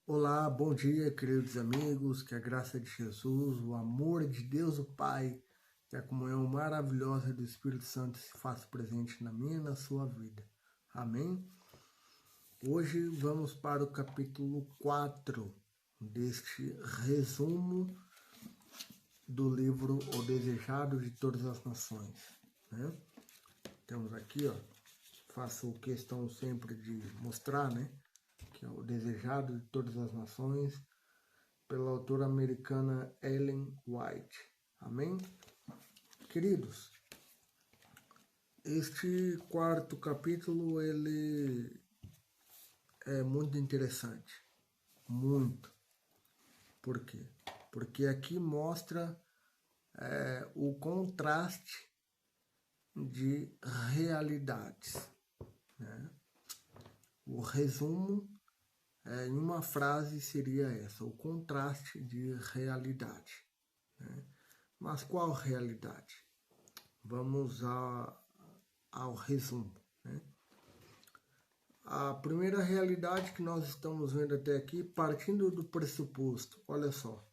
Olá, bom dia, queridos amigos, que a graça de Jesus, o amor de Deus o Pai e a comunhão maravilhosa do Espírito Santo se faça presente na minha e na sua vida. Amém? Hoje vamos para o capítulo 4 deste resumo do livro O Desejado de Todas as Nações, né? Temos aqui, faço questão sempre de mostrar, né? Que é O Desejado de Todas as Nações, pela autora americana Ellen White. Amém? Queridos, este quarto capítulo, ele é muito interessante. Muito. Por quê? Porque aqui mostra o contraste de realidades, né? O resumo em uma frase seria essa: o contraste de realidade, né? Mas qual realidade? Vamos ao resumo, né? A primeira realidade que nós estamos vendo até aqui, partindo do pressuposto, olha só,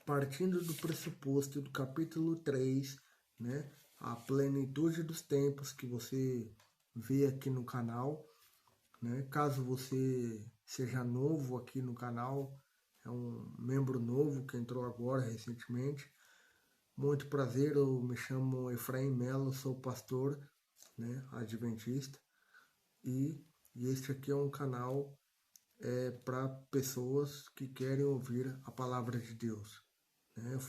partindo do pressuposto do capítulo 3, né? A plenitude dos tempos que você vê aqui no canal, né? Caso você seja novo aqui no canal, é um membro novo que entrou agora recentemente, muito prazer, eu me chamo Efraim Melo, sou pastor, né, adventista, e este aqui é um canal para pessoas que querem ouvir a palavra de Deus, né? Eu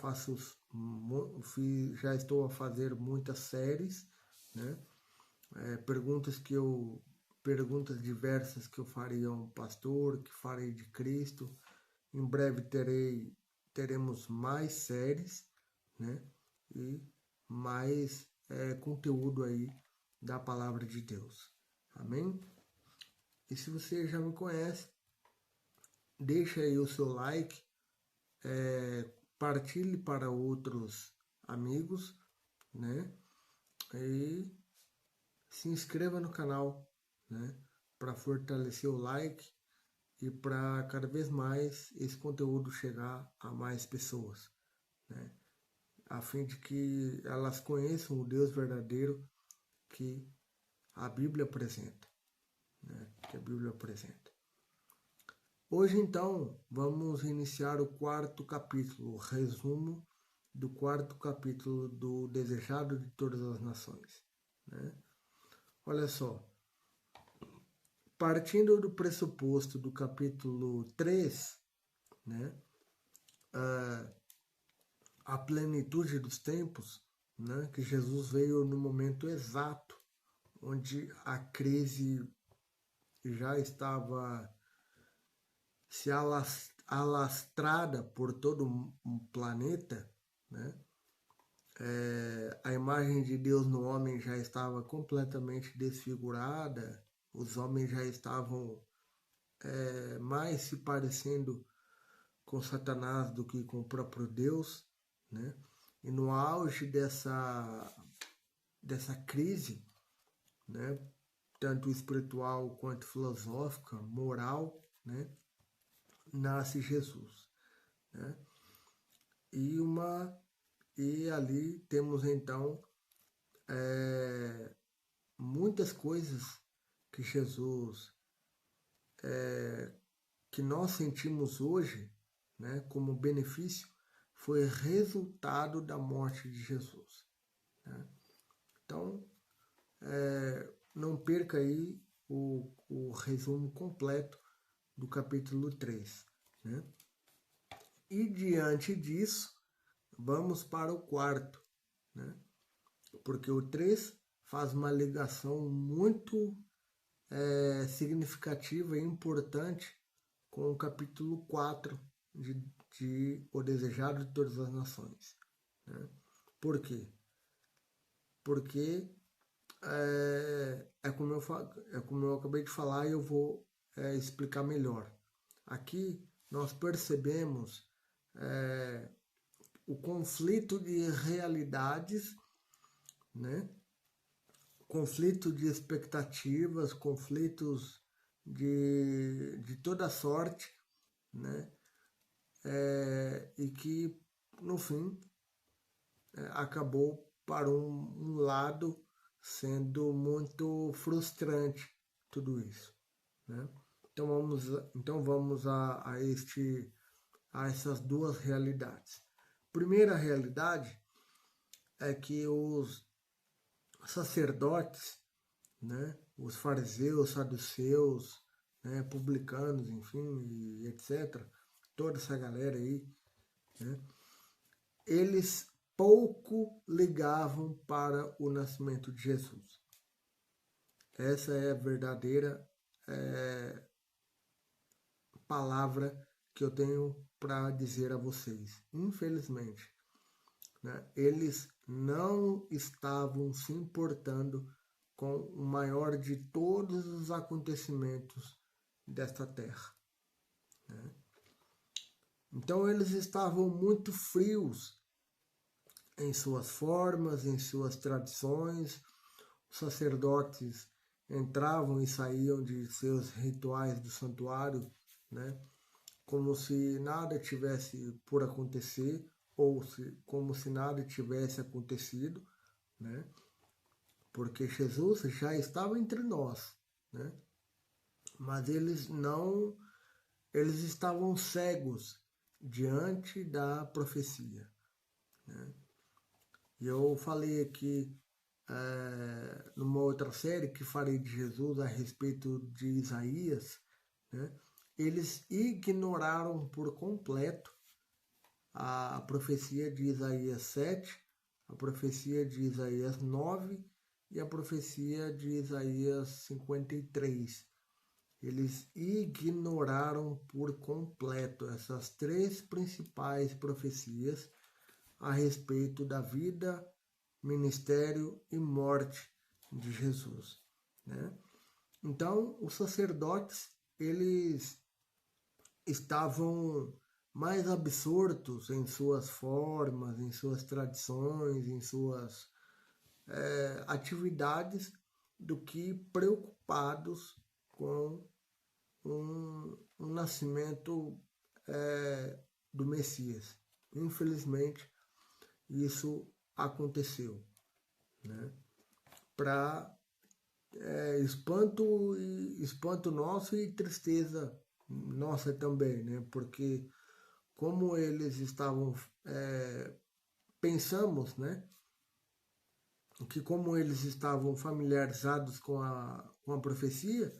já estou a fazer muitas séries, né? Perguntas diversas que eu farei a um pastor, que farei de Cristo. Em breve teremos mais séries, né? E mais conteúdo aí da palavra de Deus. Amém? E se você já me conhece, deixa aí o seu like, partilhe para outros amigos, né? E se inscreva no canal, né? Para fortalecer o like e para cada vez mais esse conteúdo chegar a mais pessoas, né? A fim de que elas conheçam o Deus verdadeiro que a Bíblia apresenta, né? Que a Bíblia apresenta. Hoje, então, vamos iniciar o quarto capítulo, o resumo do quarto capítulo do Desejado de Todas as Nações, né? Olha só, partindo do pressuposto do capítulo 3, né? A plenitude dos tempos, né? Que Jesus veio no momento exato onde a crise já estava se alastrada por todo um planeta, né? A imagem de Deus no homem já estava completamente desfigurada, os homens já estavam mais se parecendo com Satanás do que com o próprio Deus, né? E no auge dessa crise, né? Tanto espiritual quanto filosófica, moral, né? Nasce Jesus, né? E ali temos então muitas coisas que Jesus, que nós sentimos hoje, né, como benefício, foi resultado da morte de Jesus, né? Então, não perca aí o resumo completo do capítulo 3, né? E diante disso, vamos para o quarto, né? Porque o 3 faz uma ligação muito significativa e importante com o capítulo 4 de O Desejado de Todas as Nações, né? Por quê? Porque é como eu acabei de falar e eu vou explicar melhor. Aqui nós percebemos o conflito de realidades, né? Conflito de expectativas, conflitos de toda sorte, né? E que, no fim, acabou para um lado sendo muito frustrante tudo isso, né? Então vamos a essas duas realidades. Primeira realidade é que os sacerdotes, né, os fariseus, saduceus, né, publicanos, enfim, e etc., toda essa galera aí, né, eles pouco ligavam para o nascimento de Jesus. Essa é a verdadeira palavra que eu tenho para dizer a vocês. Infelizmente, né, eles não estavam se importando com o maior de todos os acontecimentos desta terra, né? Então eles estavam muito frios em suas formas, em suas tradições. Os sacerdotes entravam e saíam de seus rituais do santuário, né, como se nada tivesse por acontecer, como se nada tivesse acontecido, né? Porque Jesus já estava entre nós, né? Mas eles estavam cegos diante da profecia, né? E eu falei aqui numa outra série que falei de Jesus a respeito de Isaías, né? Eles ignoraram por completo a profecia de Isaías 7, a profecia de Isaías 9 e a profecia de Isaías 53. Eles ignoraram por completo essas três principais profecias a respeito da vida, ministério e morte de Jesus, né? Então, os sacerdotes, eles estavam mais absortos em suas formas, em suas tradições, em suas atividades, do que preocupados com um nascimento do Messias. Infelizmente, isso aconteceu, né? Para espanto nosso e tristeza nossa também, né? Porque como eles estavam, pensamos, né? Que como eles estavam familiarizados com a profecia,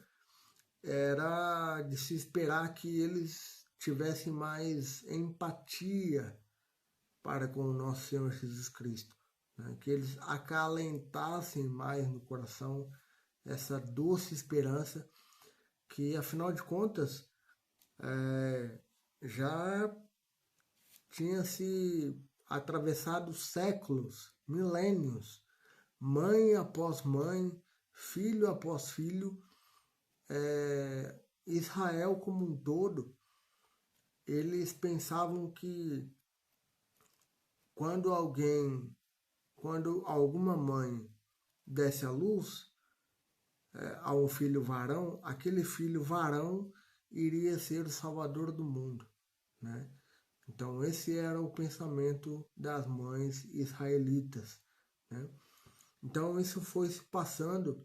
era de se esperar que eles tivessem mais empatia para com o nosso Senhor Jesus Cristo, né? Que eles acalentassem mais no coração essa doce esperança que, afinal de contas, já tinha se atravessado séculos, milênios, mãe após mãe, filho após filho, Israel como um todo, eles pensavam que quando alguma mãe desse à luz a um filho varão, aquele filho varão iria ser o salvador do mundo, né? Então esse era o pensamento das mães israelitas, né? Então isso foi se passando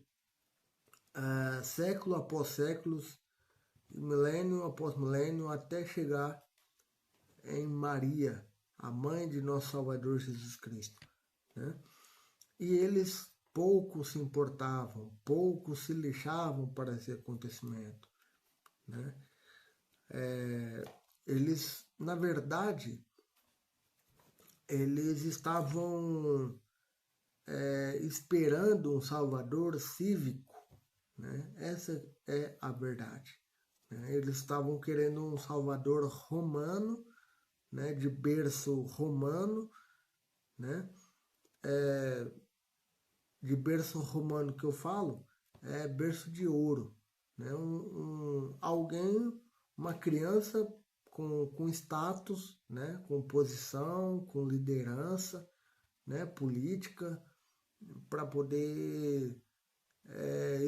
século após séculos, milênio após milênio, até chegar em Maria, a mãe de nosso Salvador Jesus Cristo, né? E eles pouco se importavam, pouco se lixavam para esse acontecimento, né? Eles, na verdade, eles estavam esperando um salvador cívico, né? Essa é a verdade, né? Eles estavam querendo um salvador romano, né? De berço romano, né? De berço romano que eu falo é berço de ouro, né? Alguém, uma criança com status, né? Com posição, com liderança, né? Política, para poder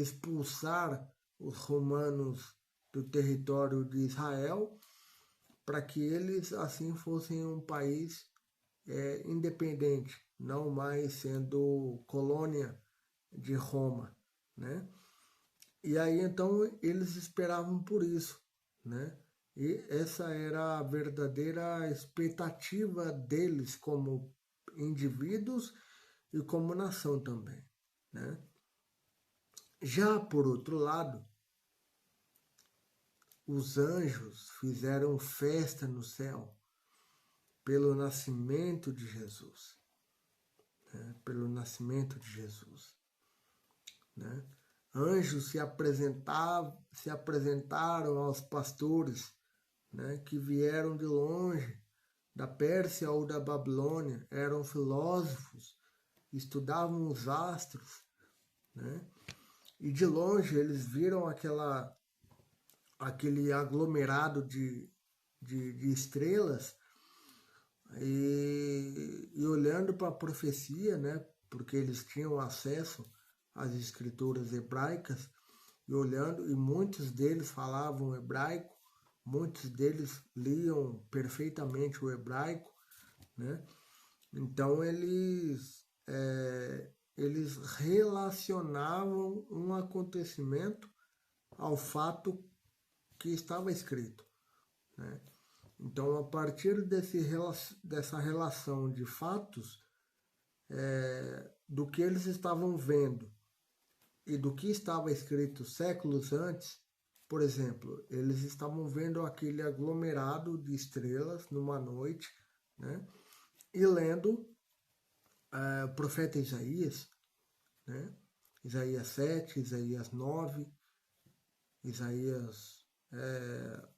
expulsar os romanos do território de Israel para que eles assim fossem um país independente, não mais sendo colônia de Roma, né? E aí então eles esperavam por isso, né? E essa era a verdadeira expectativa deles como indivíduos e como nação também, né? Já por outro lado, os anjos fizeram festa no céu pelo nascimento de Jesus, né? Pelo nascimento de Jesus, né? Anjos se apresentaram aos pastores, né, que vieram de longe, da Pérsia ou da Babilônia, eram filósofos, estudavam os astros, né? E de longe eles viram aquele aglomerado de estrelas e olhando para a profecia, né? Porque eles tinham acesso às escrituras hebraicas e olhando, e muitos deles falavam hebraico, muitos deles liam perfeitamente o hebraico, né? Então eles relacionavam um acontecimento ao fato que estava escrito, né? Então, a partir dessa relação de fatos, do que eles estavam vendo e do que estava escrito séculos antes, por exemplo, eles estavam vendo aquele aglomerado de estrelas numa noite, né? E lendo o profeta Isaías, né? Isaías 7, Isaías 9, Isaías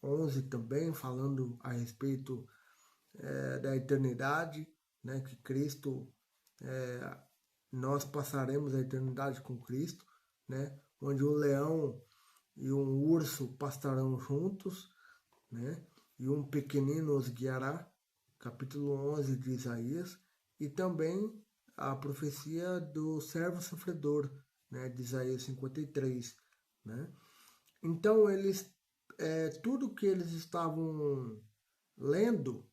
11 também, falando a respeito da eternidade, né? Que Cristo, nós passaremos a eternidade com Cristo, né? Onde um leão e um urso pastarão juntos, né? E um pequenino os guiará, capítulo 11 de Isaías, e também a profecia do servo sofredor, né? De Isaías 53, né? Então tudo que eles estavam lendo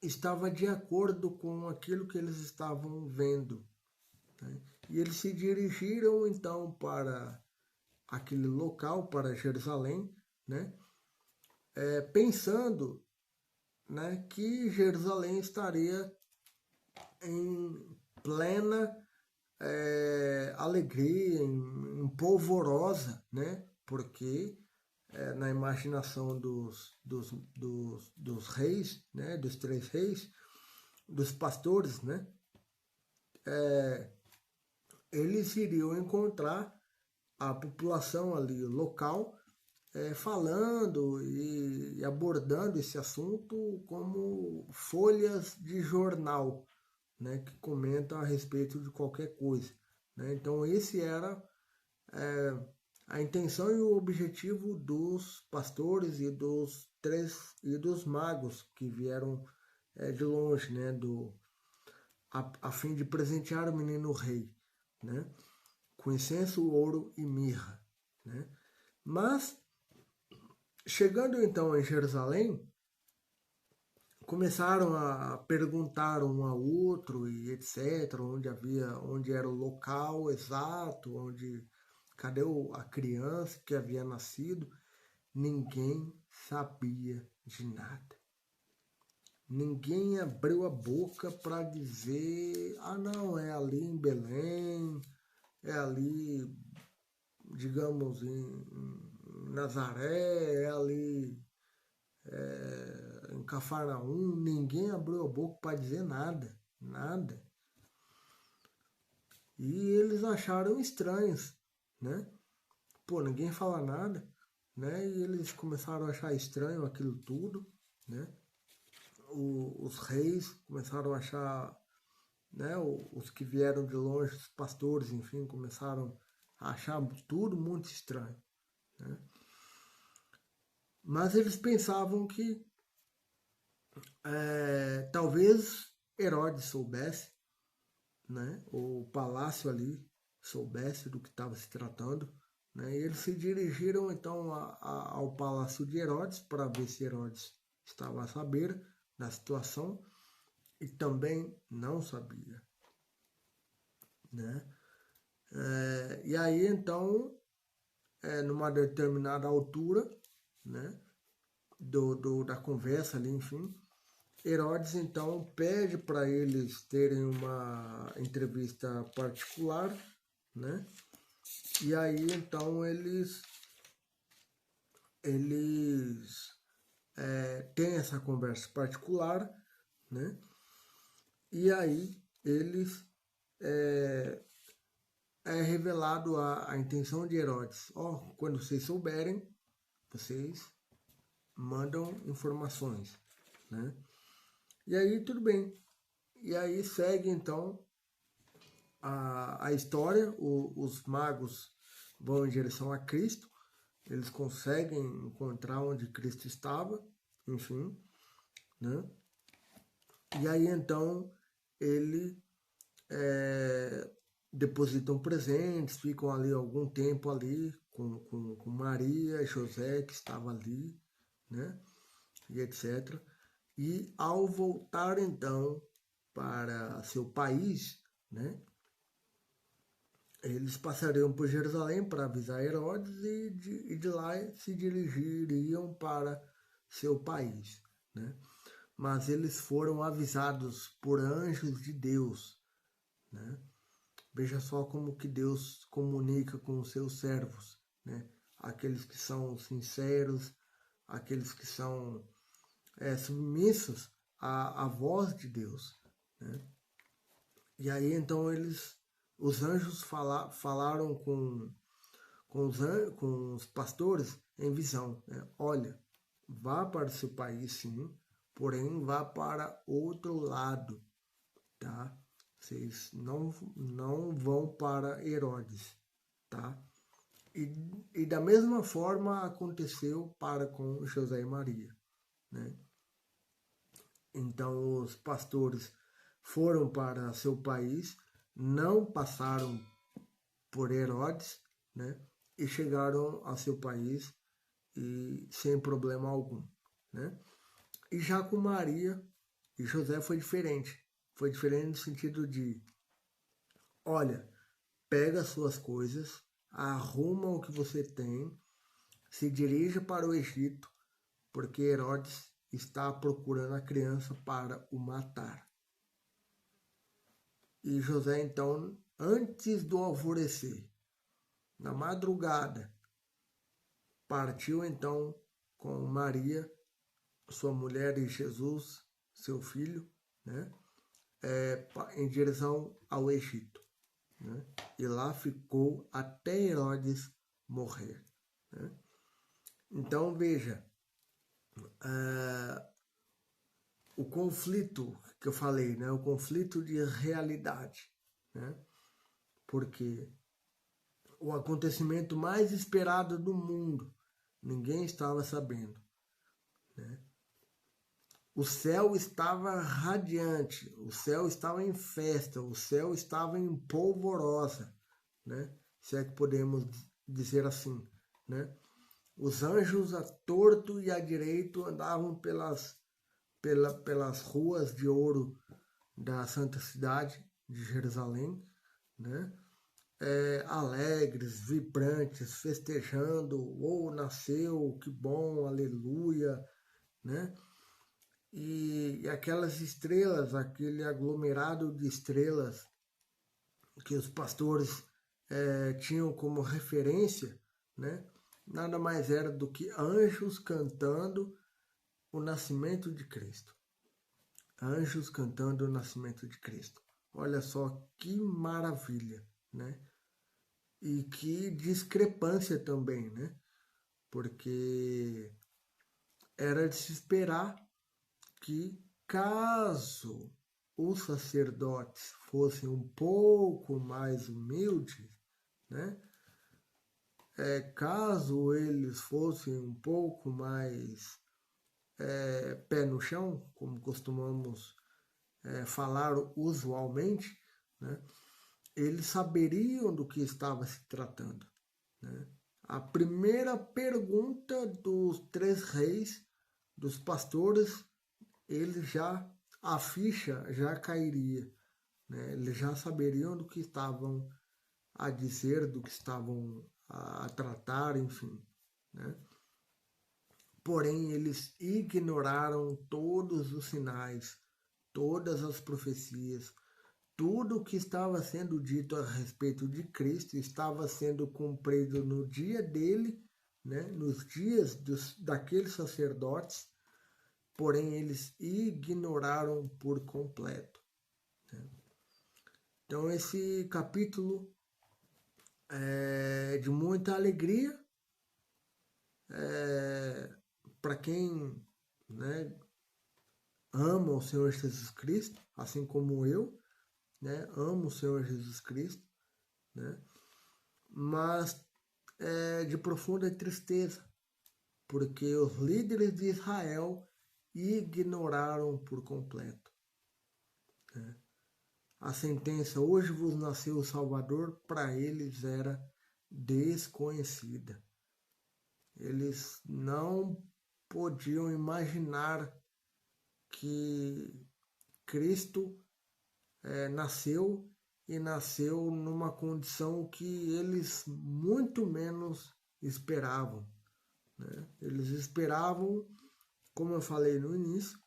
estava de acordo com aquilo que eles estavam vendo, né? E eles se dirigiram então para aquele local, para Jerusalém, né? Pensando, né, que Jerusalém estaria em plena alegria, em polvorosa, né? Porque na imaginação dos reis, né? Dos três reis, dos pastores, né? Eles iriam encontrar a população ali local falando e abordando esse assunto como folhas de jornal, né, que comentam a respeito de qualquer coisa, né? Então esse era a intenção e o objetivo dos pastores e dos magos que vieram de longe, né, a fim de presentear o menino rei, né, com incenso, ouro e mirra, né? Mas chegando então em Jerusalém, começaram a perguntar um ao outro e etc, onde era o local exato, cadê a criança que havia nascido. Ninguém sabia de nada. Ninguém abriu a boca para dizer, não, é ali em Belém, é ali, digamos, em Nazaré, é ali em Cafarnaum. Ninguém abriu a boca para dizer nada, nada. E eles acharam estranhos, né? Pô, ninguém fala nada, né? E eles começaram a achar estranho aquilo tudo, né? Os reis começaram a achar, né? Os que vieram de longe, os pastores, enfim, começaram a achar tudo muito estranho, né? Mas eles pensavam que talvez Herodes soubesse, né? O palácio ali soubesse do que estava se tratando, né? E eles se dirigiram então ao palácio de Herodes para ver se Herodes estava a saber da situação e também não sabia, né? E aí, então, numa determinada altura, né, da conversa ali, enfim, Herodes, então, pede para eles terem uma entrevista particular, né? E aí, então, eles têm essa conversa particular, né? E aí, eles é revelado a intenção de Herodes. Quando vocês souberem, vocês mandam informações, né? E aí, tudo bem. E aí segue, então, a história. Os magos vão em direção a Cristo. Eles conseguem encontrar onde Cristo estava, enfim, né? E aí, então, ele depositam presentes, ficam ali algum tempo ali com Maria e José, que estava ali, né? E etc. E ao voltar, então, para seu país, né? Eles passariam por Jerusalém para avisar Herodes e de lá se dirigiriam para seu país, né? Mas eles foram avisados por anjos de Deus, né? Veja só como que Deus comunica com os seus servos, né? Aqueles que são sinceros, aqueles que são submissos à voz de Deus, né? E aí então os anjos falaram com os pastores em visão, né? Olha, vá para o seu país, sim, porém vá para outro lado, tá? Vocês não vão para Herodes, tá? E da mesma forma aconteceu para com José e Maria, né? Então os pastores foram para seu país, não passaram por Herodes, né? E chegaram a seu país e sem problema algum, né? E já com Maria e José foi diferente. Foi diferente no sentido de, olha, pega suas coisas, arruma o que você tem, se dirige para o Egito, porque Herodes está procurando a criança para o matar. E José, então, antes do alvorecer, na madrugada, partiu então com Maria, sua mulher, e Jesus, seu filho, né, em direção ao Egito, né, e lá ficou até Herodes morrer, né. Então veja, o conflito que eu falei, né, o conflito de realidade, né, porque o acontecimento mais esperado do mundo, ninguém estava sabendo, né? O céu estava radiante, o céu estava em festa, o céu estava em polvorosa, né? Se é que podemos dizer assim, né? Os anjos a torto e a direito andavam pelas ruas de ouro da santa cidade de Jerusalém, né? Alegres, vibrantes, festejando, nasceu, que bom, aleluia, né? E aquelas estrelas, aquele aglomerado de estrelas que os pastores tinham como referência, né? Nada mais era do que anjos cantando o nascimento de Cristo. Anjos cantando o nascimento de Cristo. Olha só que maravilha, né? E que discrepância também, né? Porque era de se esperar que, caso os sacerdotes fossem um pouco mais humildes, né? Caso eles fossem um pouco mais pé no chão, como costumamos falar usualmente, né? Eles saberiam do que estava se tratando, né? A primeira pergunta dos três reis dos pastores, a ficha já cairia, né? Eles já saberiam do que estavam a dizer, do que estavam a tratar, enfim, né? Porém, eles ignoraram todos os sinais, todas as profecias, tudo o que estava sendo dito a respeito de Cristo estava sendo cumprido no dia dele, né? Nos dias daqueles sacerdotes, porém eles ignoraram por completo, né? Então esse capítulo é de muita alegria para quem, né, ama o Senhor Jesus Cristo, assim como eu, né, amo o Senhor Jesus Cristo, né, mas é de profunda tristeza, porque os líderes de Israel ignoraram por completo, né? A sentença "hoje vos nasceu o Salvador" para eles era desconhecida. Eles não podiam imaginar que Cristo nasceu e nasceu numa condição que eles muito menos esperavam, né? Eles esperavam, como eu falei no início,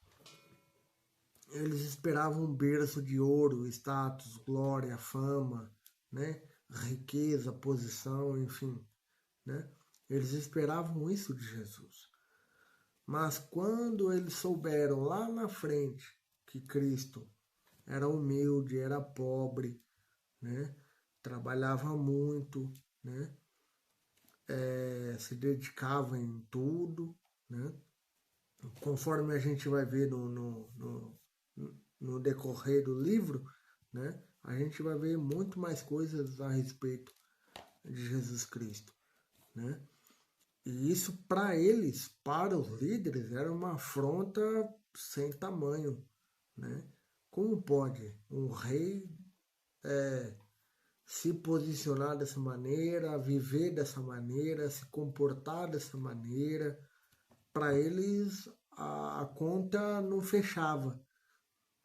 eles esperavam um berço de ouro, status, glória, fama, né? Riqueza, posição, enfim, né? Eles esperavam isso de Jesus. Mas quando eles souberam lá na frente que Cristo era humilde, era pobre, né? Trabalhava muito, né? Se dedicava em tudo, né? Conforme a gente vai ver no decorrer do livro, né? A gente vai ver muito mais coisas a respeito de Jesus Cristo, né? E isso para eles, para os líderes, era uma afronta sem tamanho, né? Como pode um rei se posicionar dessa maneira, viver dessa maneira, se comportar dessa maneira? Para eles a conta não fechava,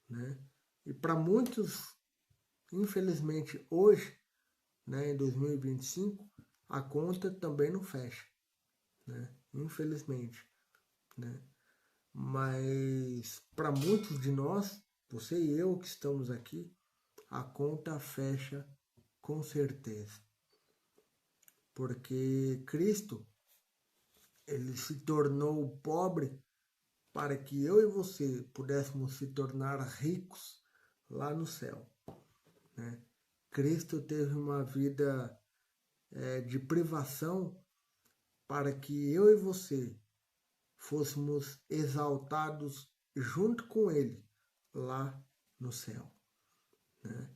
né? E para muitos, infelizmente, hoje, né, em 2025, a conta também não fecha, né? Infelizmente, né? Mas para muitos de nós, você e eu que estamos aqui, a conta fecha com certeza. Porque Cristo, ele se tornou pobre para que eu e você pudéssemos se tornar ricos lá no céu, né? Cristo teve uma vida de privação para que eu e você fôssemos exaltados junto com Ele lá no céu, né?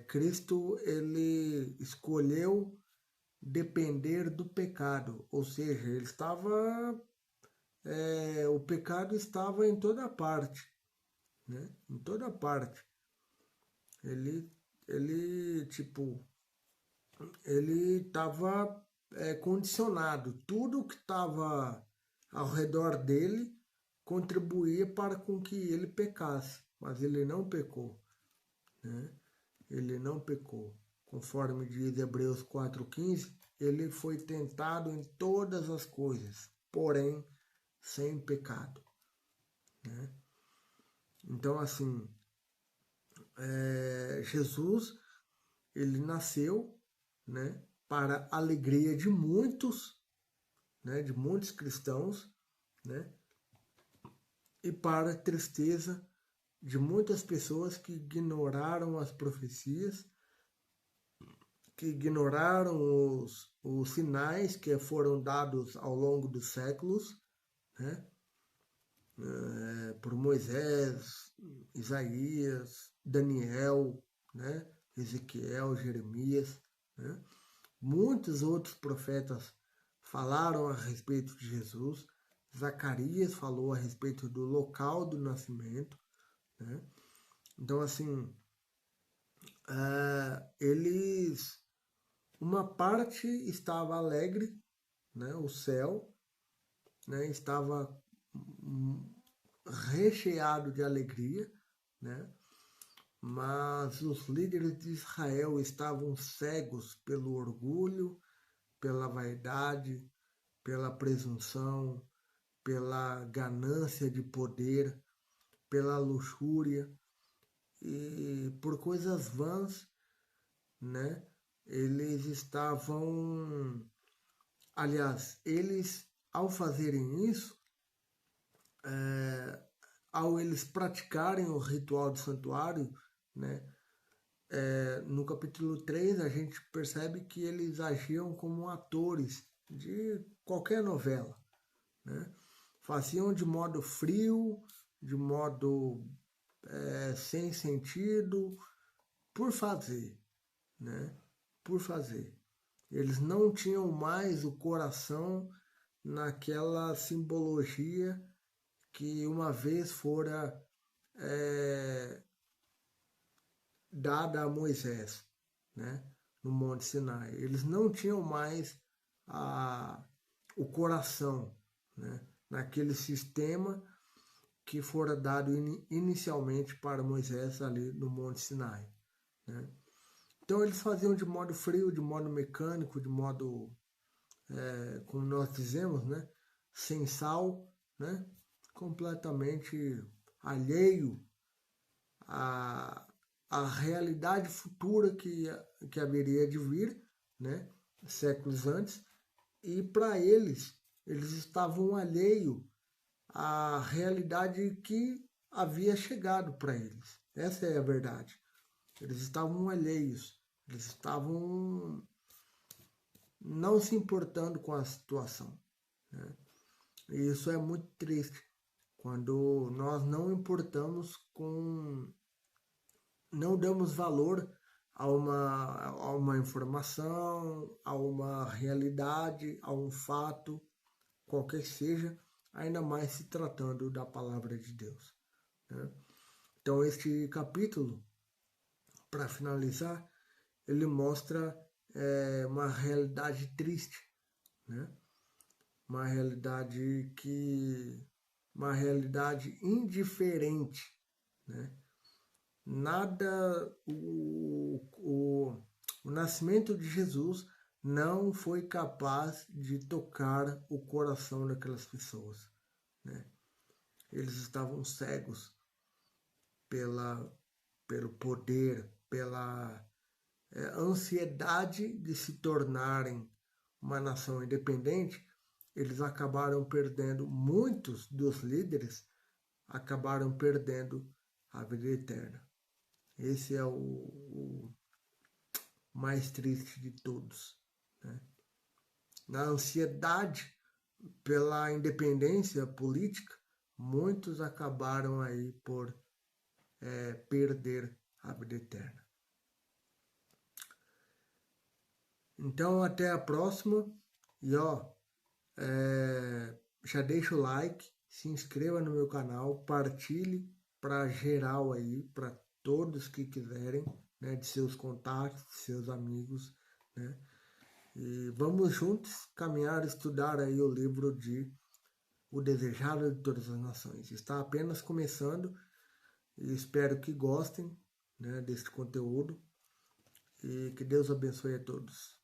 Cristo, ele escolheu depender do pecado, ou seja, ele estava, o pecado estava em toda parte, né? Em toda parte. Ele, tipo, ele estava condicionado. Tudo que estava ao redor dele contribuía para com que ele pecasse, mas ele não pecou, né? Ele não pecou. Conforme diz Hebreus 4,15, ele foi tentado em todas as coisas, porém sem pecado, né? Então, assim, Jesus, ele nasceu, né, para a alegria de muitos, né, de muitos cristãos, né, e para a tristeza de muitas pessoas que ignoraram as profecias, que ignoraram os sinais que foram dados ao longo dos séculos, né, por Moisés, Isaías, Daniel, né, Ezequiel, Jeremias, né? Muitos outros profetas falaram a respeito de Jesus. Zacarias falou a respeito do local do nascimento, né? Então, assim, uma parte estava alegre, né, o céu, né, estava recheado de alegria, né? Mas os líderes de Israel estavam cegos pelo orgulho, pela vaidade, pela presunção, pela ganância de poder, pela luxúria e por coisas vãs, né? Eles estavam, aliás, eles ao fazerem isso, ao eles praticarem o ritual do santuário, né? No capítulo 3 a gente percebe que eles agiam como atores de qualquer novela, né? Faziam de modo frio, de modo sem sentido, por fazer, né? Por fazer. Eles não tinham mais o coração naquela simbologia que uma vez fora dada a Moisés, né? No Monte Sinai. Eles não tinham mais o coração, né? Naquele sistema que fora dado inicialmente para Moisés ali no Monte Sinai, né? Então eles faziam de modo frio, de modo mecânico, de modo, como nós dizemos, né? Sem sal, né? Completamente alheio à, à realidade futura que haveria de vir, né? Séculos antes, e para eles estavam alheios à realidade que havia chegado para eles. Essa é a verdade. Eles estavam alheios, eles estavam não se importando com a situação, né? E isso é muito triste, quando nós não importamos com, não damos valor a uma informação, a uma realidade, a um fato, qualquer que seja, ainda mais se tratando da palavra de Deus, né? Então, este capítulo, para finalizar, ele mostra uma realidade triste, né? Uma realidade uma realidade indiferente, né? Nada, o nascimento de Jesus não foi capaz de tocar o coração daquelas pessoas, né? Eles estavam cegos pela, pelo poder, pela ansiedade de se tornarem uma nação independente. Eles acabaram perdendo, muitos dos líderes acabaram perdendo a vida eterna. Esse é o mais triste de todos, né? Na ansiedade pela independência política, muitos acabaram aí por perder a vida eterna. Então, até a próxima. E ó, já deixa o like, se inscreva no meu canal, partilhe para geral aí, para todos que quiserem, né, de seus contatos, de seus amigos, né? E vamos juntos caminhar, estudar aí o livro de O Desejado de Todas as Nações. Está apenas começando e espero que gostem, né, desse conteúdo e que Deus abençoe a todos.